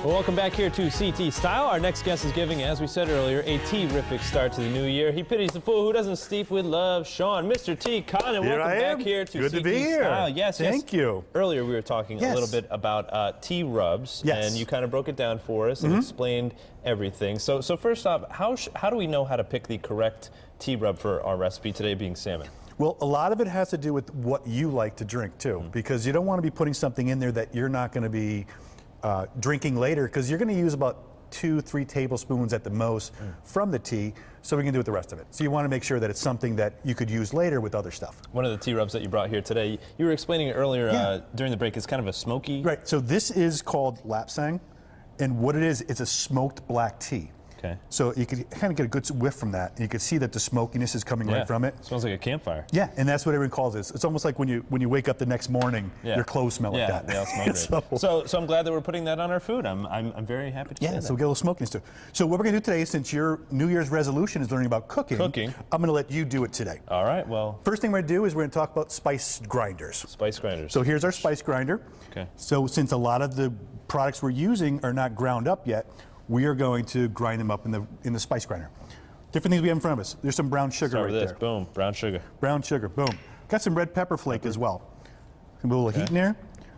Well, welcome back here to CT Style. Our next guest is giving, as we said earlier, a tea-riffic start to the new year. He pities the fool who doesn't steep with love. Sean, Mr. T. Cotton, welcome back here to Good CT to be here. Style. Yes, Thank you. Earlier we were talking a little bit about tea rubs, and you kind of broke it down for us and explained everything. So first off, how do we know how to pick the correct tea rub for our recipe today, being salmon? Well, a lot of it has to do with what you like to drink too, because you don't want to be putting something in there that you're not going to be drinking later, because you're going to use about 2-3 tablespoons at the most from the tea, so we can do with the rest of it. So you want to make sure that it's something that you could use later with other stuff. One of the tea rubs that you brought here today, you were explaining it earlier during the break, it's kind of a smoky. Right, so this is called Lapsang, and what it is, it's a smoked black tea. Okay. So you could kind of get a good whiff from that, and you can see that the smokiness is coming right from it. It smells like a campfire. Yeah, and that's what everyone calls it. It's almost like when you wake up the next morning, your clothes smell like that. Yeah, they all smell great. so I'm glad that we're putting that on our food. I'm very happy to see that. So we get a little smokiness too. So what we're going to do today, since your New Year's resolution is learning about cooking, I'm going to let you do it today. All right, well. First thing we're going to do is we're going to talk about spice grinders. Spice grinders. So here's our spice grinder. Okay. So since a lot of the products we're using are not ground up yet, we are going to grind them up in the spice grinder. Different things we have in front of us. There's some brown sugar right there. Boom, brown sugar. Brown sugar, boom. Got some red pepper flake as well. A little heat in there.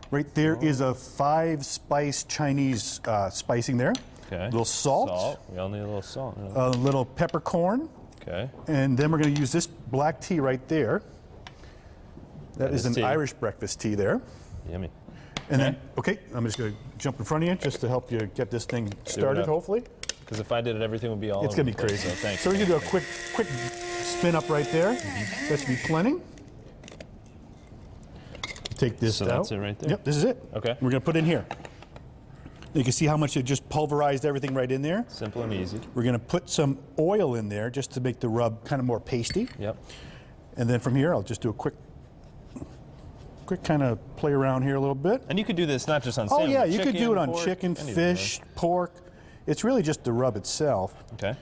Right there is a 5-spice Chinese spicing there. Okay. A little salt. We all need a little salt. A little peppercorn. Okay. And then we're going to use this black tea right there. That is an Irish breakfast tea there. Yummy. And then, I'm just going to jump in front of you just to help you get this thing started, hopefully. Because if I did it, everything would be all It's going to be crazy. So we're going to do a quick spin up right there. That should be plenty. Take this out. So that's it right there? Yep, this is it. Okay. We're going to put it in here. You can see how much it just pulverized everything right in there. Simple and easy. We're going to put some oil in there just to make the rub kind of more pasty. Yep. And then from here, I'll just do a quick kind of play around here a little bit. And you could do this not just on salmon. Oh yeah, you chicken, could do it on pork, chicken, fish, pork. It's really just the rub itself. Okay.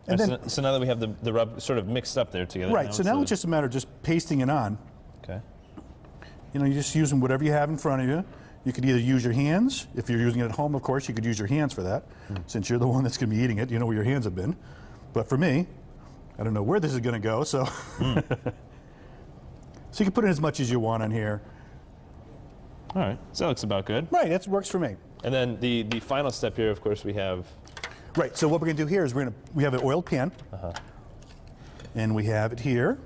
And then, so now that we have the rub sort of mixed up there together. Right, so now it's just a matter of just pasting it on. Okay. You know, you're just using whatever you have in front of you. You could either use your hands. If you're using it at home, of course, you could use your hands for that. Since you're the one that's going to be eating it, you know where your hands have been. But for me, I don't know where this is going to go, so. So you can put in as much as you want on here. All right, so that looks about good. Right, that works for me. And then the final step here, of course, we have. Right, so what we're going to do here is we have an oiled pan, and we have it here.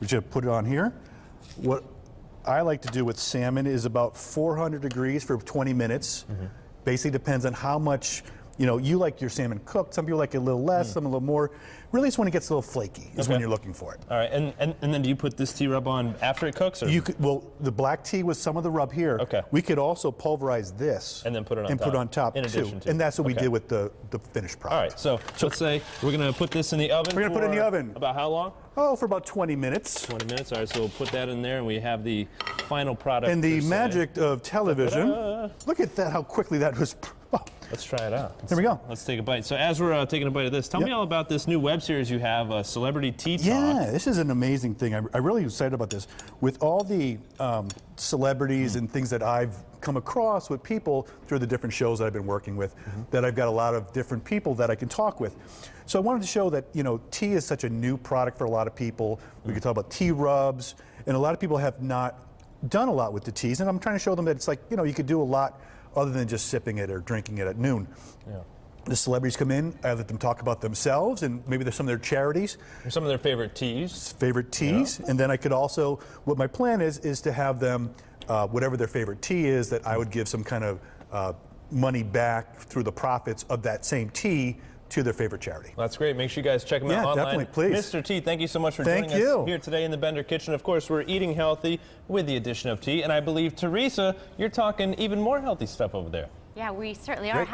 We're just going to put it on here. What I like to do with salmon is about 400 degrees for 20 minutes. Basically depends on how much, you like your salmon cooked. Some people like it a little less, some a little more. Really, it's when it gets a little flaky is when you're looking for it. All right, and then do you put this tea rub on after it cooks? Or? You could, well, the black tea with some of the rub here. Okay. We could also pulverize this and then put it on and top. put it on top in too. addition to. And that's what we did with the finished product. All right, so let's say we're going to put this in the oven. We're going to put it in the oven. About how long? Oh, for about 20 minutes. 20 minutes. All right, so we'll put that in there, and we have the final product. And the magic of television. Look at that! How quickly that was. Let's try it out. Here we go. Let's take a bite. So as we're taking a bite of this, tell me all about this new web series you have, Celebrity Tea Talk. Yeah, this is an amazing thing. I'm really excited about this. With all the celebrities and things that I've come across with people through the different shows that I've been working with, that I've got a lot of different people that I can talk with. So I wanted to show that, tea is such a new product for a lot of people. We can talk about tea rubs, and a lot of people have not done a lot with the teas, and I'm trying to show them that it's like, you could do a lot other than just sipping it or drinking it at noon. Yeah. The celebrities come in, I let them talk about themselves and maybe there's some of their charities. Some of their favorite teas. And then I could also, what my plan is to have them, whatever their favorite tea is, that I would give some kind of money back through the profits of that same tea to their favorite charity. Well, that's great. Make sure you guys check them out online. Yeah, definitely, please. Mr. T, thank you so much for joining us here today in the Bender Kitchen. Of course, we're eating healthy with the addition of tea, and I believe, Teresa, you're talking even more healthy stuff over there. Yeah, we certainly are.